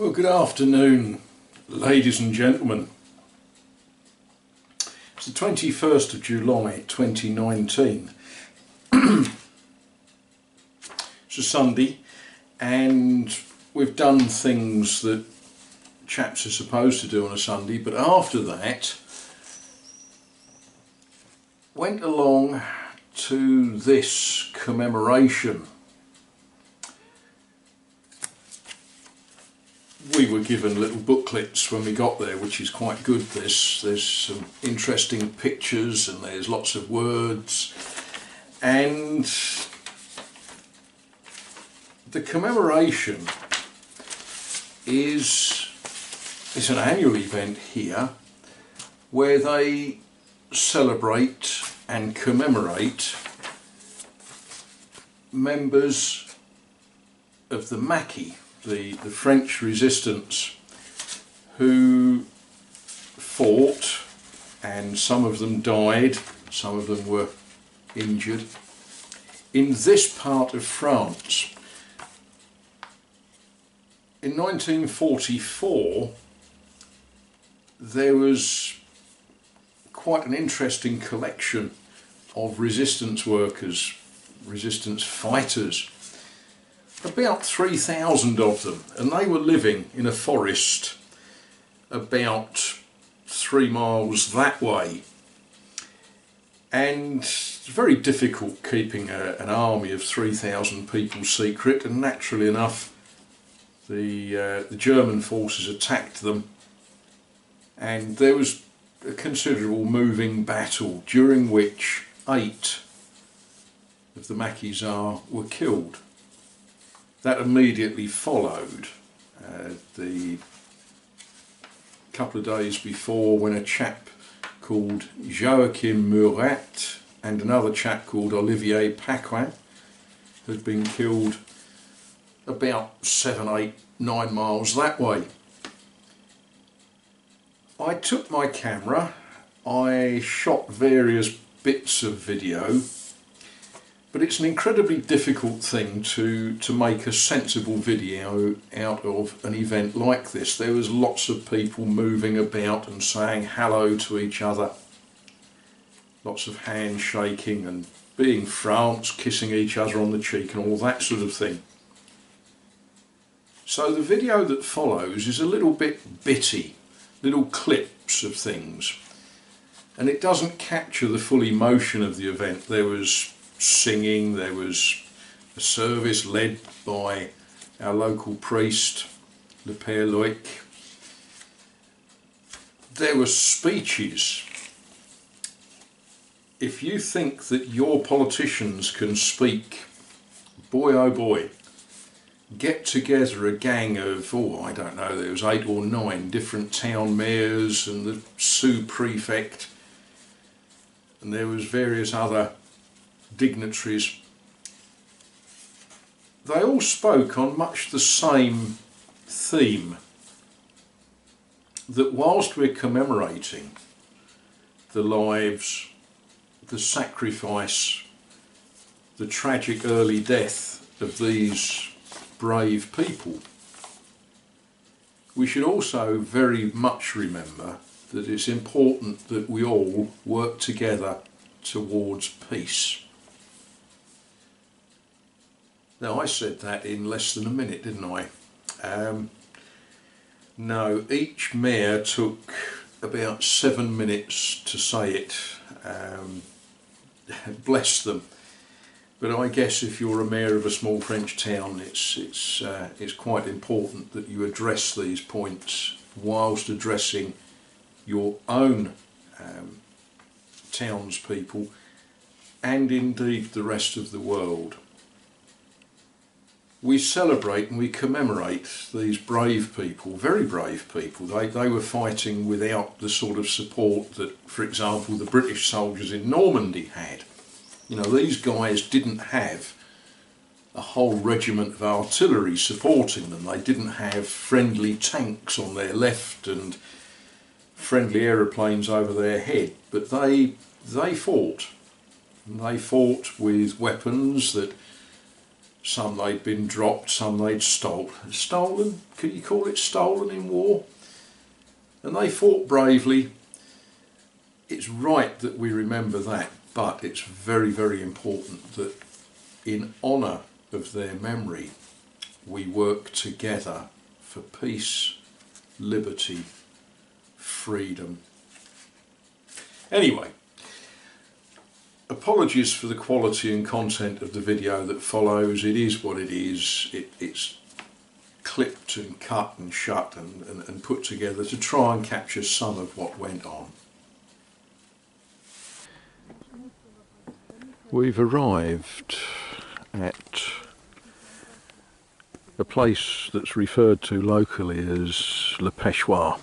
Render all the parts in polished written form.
Well, good afternoon, ladies and gentlemen. It's the 21st of July 2019. It's a Sunday, and we've done things that chaps are supposed to do on a Sunday, but after that went along to this commemoration. We were given little booklets when we got there, which is quite good. There's some interesting pictures and there's lots of words, and the commemoration is an annual event here where they celebrate and commemorate members of the Maquis, the French resistance, who fought, and some of them died, some of them were injured, in this part of France. In 1944 there was quite an interesting collection of resistance workers, resistance fighters, about 3,000 of them, and they were living in a forest about 3 miles that way. And it's very difficult keeping an army of 3,000 people secret, and naturally enough the German forces attacked them, and there was a considerable moving battle during which 8 of the Maquisards were killed. That immediately followed the couple of days before, when a chap called Joachim Murat and another chap called Olivier Paquin had been killed about 7, 8, 9 miles that way. I took my camera, I shot various bits of video, but it's an incredibly difficult thing to make a sensible video out of an event like this. There was lots of people moving about and saying hello to each other, lots of handshaking and, being France, kissing each other on the cheek and all that sort of thing. So the video that follows is a little bit bitty, little clips of things, and it doesn't capture the full emotion of the event. There was singing, there was a service led by our local priest, Le Père Loic. There were speeches. If you think that your politicians can speak, boy oh boy, get together a gang of, I don't know, there was 8 or 9 different town mayors and the sous-prefect, and there was various other dignitaries. They all spoke on much the same theme, that whilst we're commemorating the lives, the sacrifice, the tragic early death of these brave people, we should also very much remember that it's important that we all work together towards peace. Now, I said that in less than a minute, didn't I? No, each mayor took about 7 minutes to say it. Bless them. But I guess if you're a mayor of a small French town, it's quite important that you address these points whilst addressing your own townspeople and indeed the rest of the world. We celebrate and we commemorate these brave people, very brave people. They were fighting without the sort of support that, for example, the British soldiers in Normandy had. You know, these guys didn't have a whole regiment of artillery supporting them. They didn't have friendly tanks on their left and friendly aeroplanes over their head, but they fought. They fought with weapons that some they'd been dropped, some they'd stolen. Could you call it stolen in war? And they fought bravely. It's right that we remember that, but it's very, very important that in honour of their memory we work together for peace, liberty, freedom. Anyway, apologies for the quality and content of the video that follows. It is what it is. It's clipped and cut and shut and put together to try and capture some of what went on. We've arrived at a place that's referred to locally as Le Pechoire.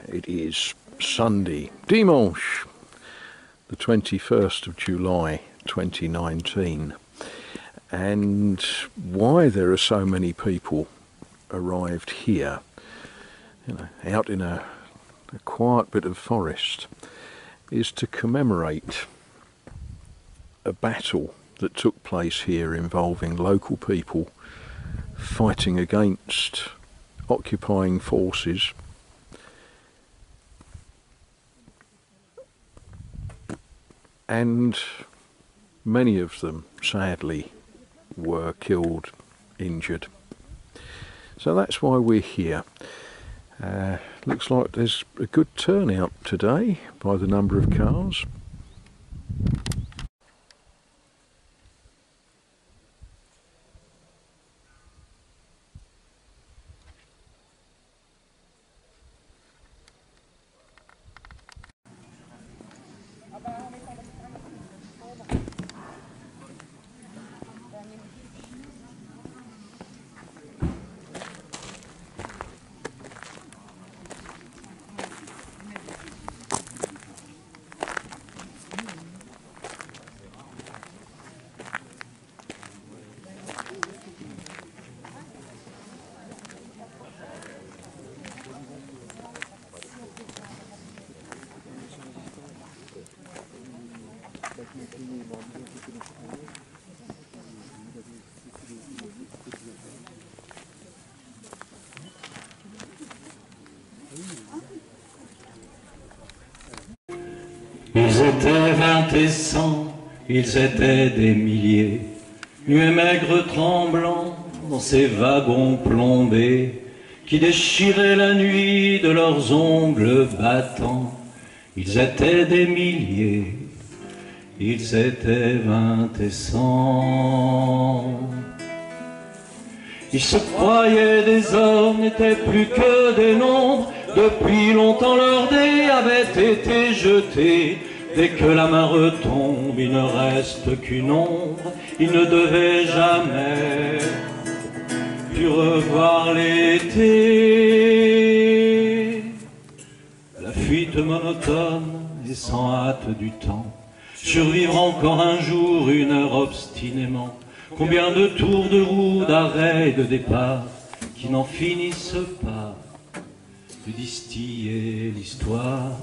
It is Sunday, dimanche, the 21st of July 2019, and why there are so many people arrived here, out in a quiet bit of forest, is to commemorate a battle that took place here involving local people fighting against occupying forces, and many of them sadly were killed, injured. So that's why we're here. Looks like there's a good turnout today by the number of cars. Ils étaient 20 et 100, ils étaient des milliers, muets, maigres, tremblants, dans ces wagons plombés, qui déchiraient la nuit de leurs ongles battants. Ils étaient des milliers, ils étaient 20 et 100. Ils se croyaient des hommes, n'étaient plus que des nombres. Depuis longtemps leur dé avait été jeté. Dès que la main retombe, il ne reste qu'une ombre. Ils ne devaient jamais plus revoir l'été. La fuite monotone et sans hâte du temps. Survivre encore un jour, une heure obstinément. Combien de tours de roue, d'arrêt et de départ qui n'en finissent pas de distiller l'histoire.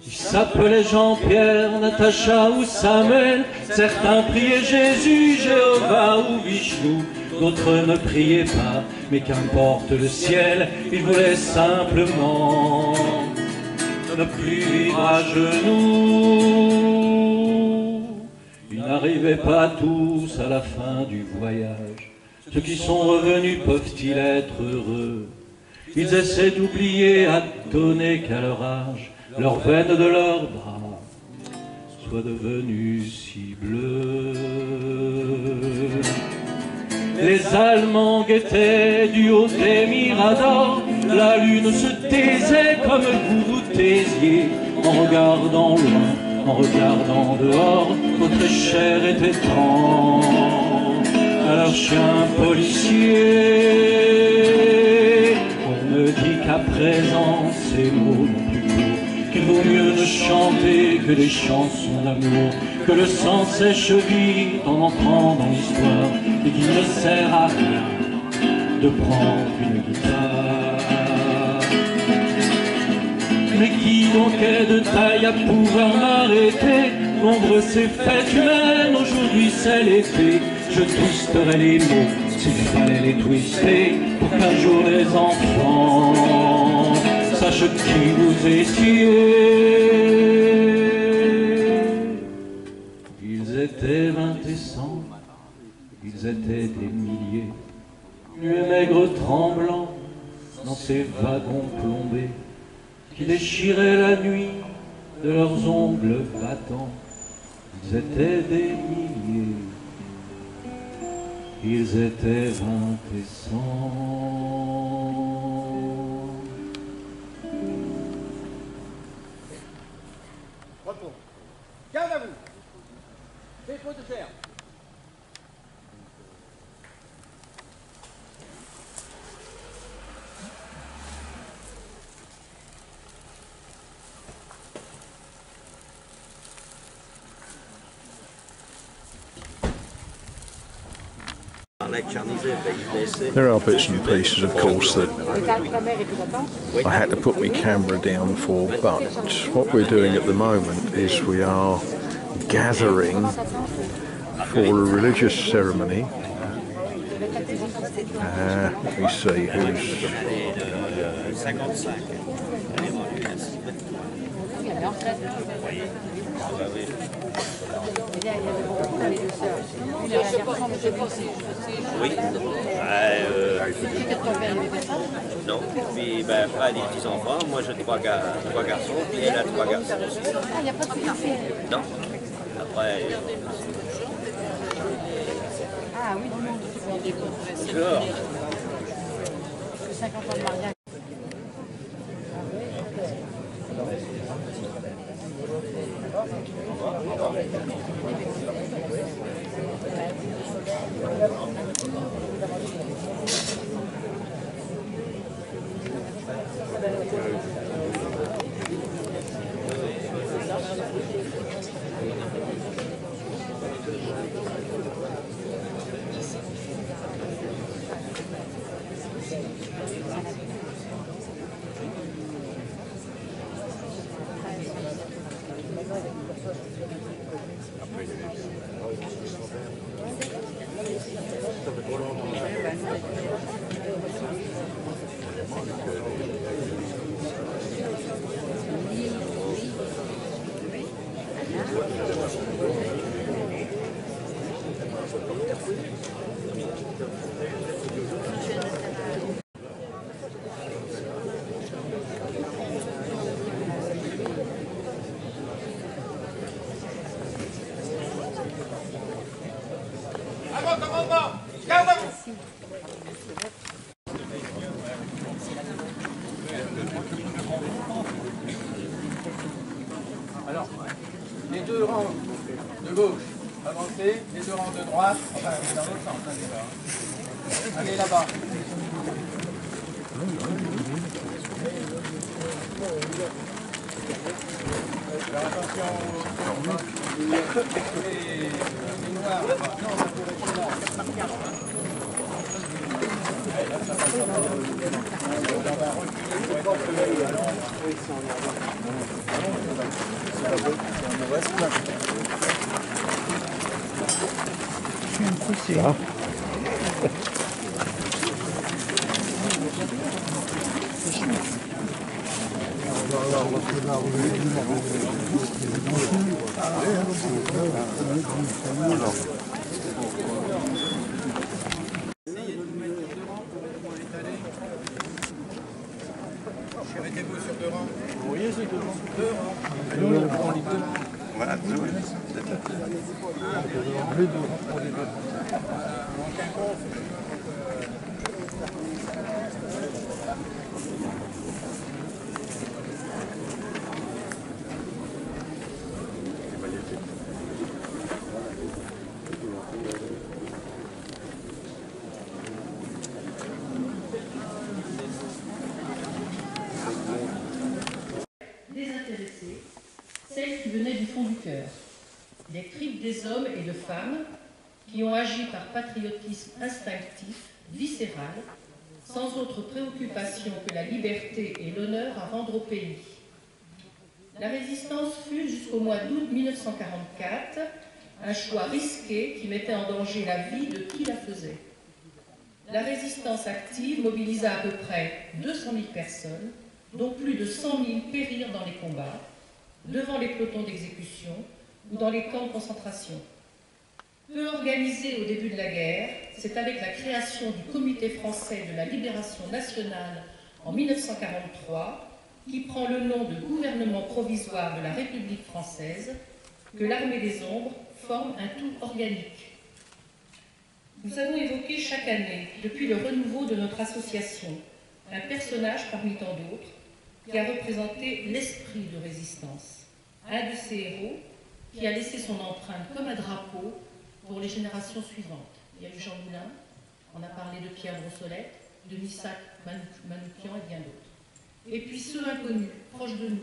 Ils s'appelaient Jean-Pierre, Natacha ou Samuel. Certains priaient Jésus, Jéhovah ou Vishnu. D'autres ne priaient pas, mais qu'importe le ciel, ils voulaient simplement ne plus vivre à genoux. Ils n'arrivaient pas tous à la fin du voyage. Ceux qui sont revenus peuvent-ils être heureux? Ils essaient d'oublier, adonner qu'à leur âge, leurs veines de leurs bras soient devenues si bleues. Les Allemands guettaient du haut des miradors. La lune se taisait comme vous vous taisiez, en regardant loin, en regardant dehors. Votre chair était tendre à leurs chiens policiers. On me dit qu'à présent ces mots n'ont plus cours, qu'il vaut mieux ne chanter que des chansons d'amour, que le sang sèche vite en entrant dans l'histoire, et qu'il ne sert à rien de prendre une guitare. Mais qui donc est de taille à pouvoir m'arrêter Nombreux ces fêtes humaines, aujourd'hui c'est l'été. Je twisterai les mots s'il fallait les twister, pour qu'un jour les enfants sachent qui vous étiez. Ils étaient 20 et 100, ils étaient des milliers, nus et maigres tremblants dans ces wagons plombés, qui déchiraient la nuit de leurs ongles battants. Ils étaient des milliers, ils étaient 20 et 100. Repos. Garde à vous. Dépôt de terre. There are bits and pieces, of course, that I had to put my camera down for, but what we're doing at the moment is we are gathering for a religious ceremony. Let me see who's... Oui. Non. Puis après les petits enfants, moi j'ai trois garçons, puis elle a 3 garçons aussi. Ah, il n'y a pas de filles. Non. Après. Ah oui, Sure. 50 ans de mariage. Alors, les 2 rangs de gauche, avancez, les 2 rangs de droite, enfin, dans l'autre sens, hein, déjà. Allez là-bas. Alors, attention aux les noirs. Non, on peut rester là. Ça. Mettez-vous sur 2 rangs. Vous voyez ces 2 rangs? 2 rangs. Nous, on prend les 2. Voilà, 2. Les 2 rangs pour les 2. Désintéressées, celles qui venaient du fond du cœur, les tripes des hommes et de femmes qui ont agi par patriotisme instinctif, viscéral, sans autre préoccupation que la liberté et l'honneur à rendre au pays. La résistance fut jusqu'au mois d'août 1944 un choix risqué qui mettait en danger la vie de qui la faisait. La résistance active mobilisa à peu près 200 000 personnes, dont plus de 100 000 périrent dans les combats, devant les pelotons d'exécution ou dans les camps de concentration. Peu organisé au début de la guerre, c'est avec la création du Comité français de la libération nationale en 1943, qui prend le nom de gouvernement provisoire de la République française, que l'armée des ombres forme un tout organique. Nous avons évoqué chaque année, depuis le renouveau de notre association, un personnage parmi tant d'autres qui a représenté l'esprit de résistance. Un de ces héros qui a laissé son empreinte comme un drapeau pour les générations suivantes. Il y a eu Jean Moulin, on a parlé de Pierre Brossolette, de Missak Manoukian et bien d'autres. Et puis ceux inconnus, proches de nous,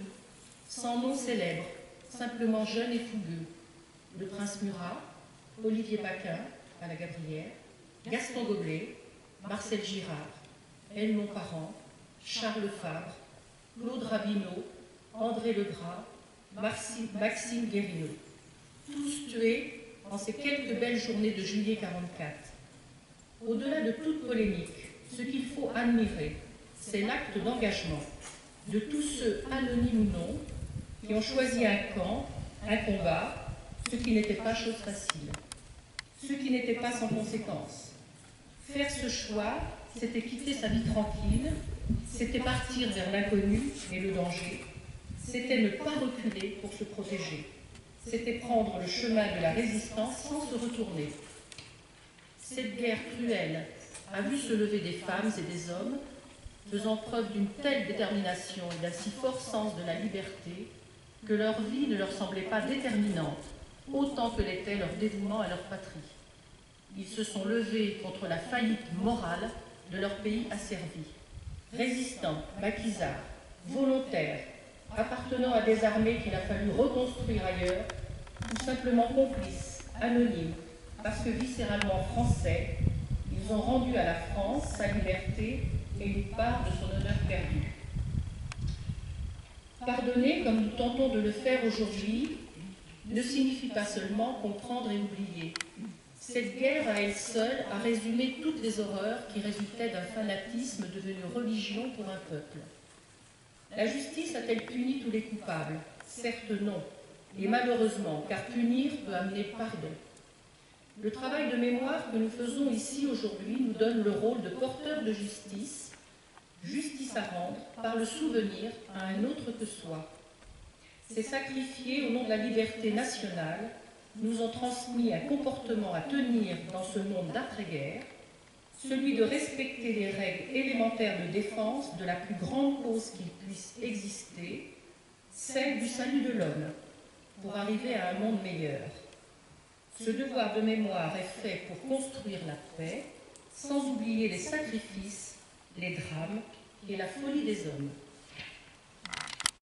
sans nom célèbre, simplement jeunes et fougueux. Le prince Murat, Olivier Paquin, à la Gabrielle, Gaston Goblet, Marcel Girard, Edmond Parent, Charles Fabre, Claude Rabineau, André Legras, Maxime Guérineau. Tous tués en ces quelques belles journées de juillet 44. Au-delà de toute polémique, ce qu'il faut admirer, c'est l'acte d'engagement de tous ceux, anonymes ou non, qui ont choisi un camp, un combat, ce qui n'était pas chose facile, ce qui n'était pas sans conséquence. Faire ce choix, c'était quitter sa vie tranquille, c'était partir vers l'inconnu et le danger, c'était ne pas reculer pour se protéger, c'était prendre le chemin de la résistance sans se retourner. Cette guerre cruelle a vu se lever des femmes et des hommes faisant preuve d'une telle détermination et d'un si fort sens de la liberté que leur vie ne leur semblait pas déterminante, autant que l'était leur dévouement à leur patrie. Ils se sont levés contre la faillite morale de leur pays asservi. Résistants, maquisards, volontaires, appartenant à des armées qu'il a fallu reconstruire ailleurs, ou simplement complices, anonymes, parce que viscéralement français, ils ont rendu à la France sa liberté et une part de son honneur perdu. Pardonner, comme nous tentons de le faire aujourd'hui, ne signifie pas seulement comprendre et oublier. Cette guerre à elle seule a résumé toutes les horreurs qui résultaient d'un fanatisme devenu religion pour un peuple. La justice a-t-elle puni tous les coupables? Certes non, et malheureusement, car punir peut amener pardon. Le travail de mémoire que nous faisons ici aujourd'hui nous donne le rôle de porteur de justice, justice à rendre par le souvenir à un autre que soi. Ces sacrifiés au nom de la liberté nationale nous ont transmis un comportement à tenir dans ce monde d'après-guerre, celui de respecter les règles élémentaires de défense de la plus grande cause qu'il puisse exister, celle du salut de l'homme, pour arriver à un monde meilleur. Ce devoir de mémoire est fait pour construire la paix, sans oublier les sacrifices, les drames et la folie des hommes.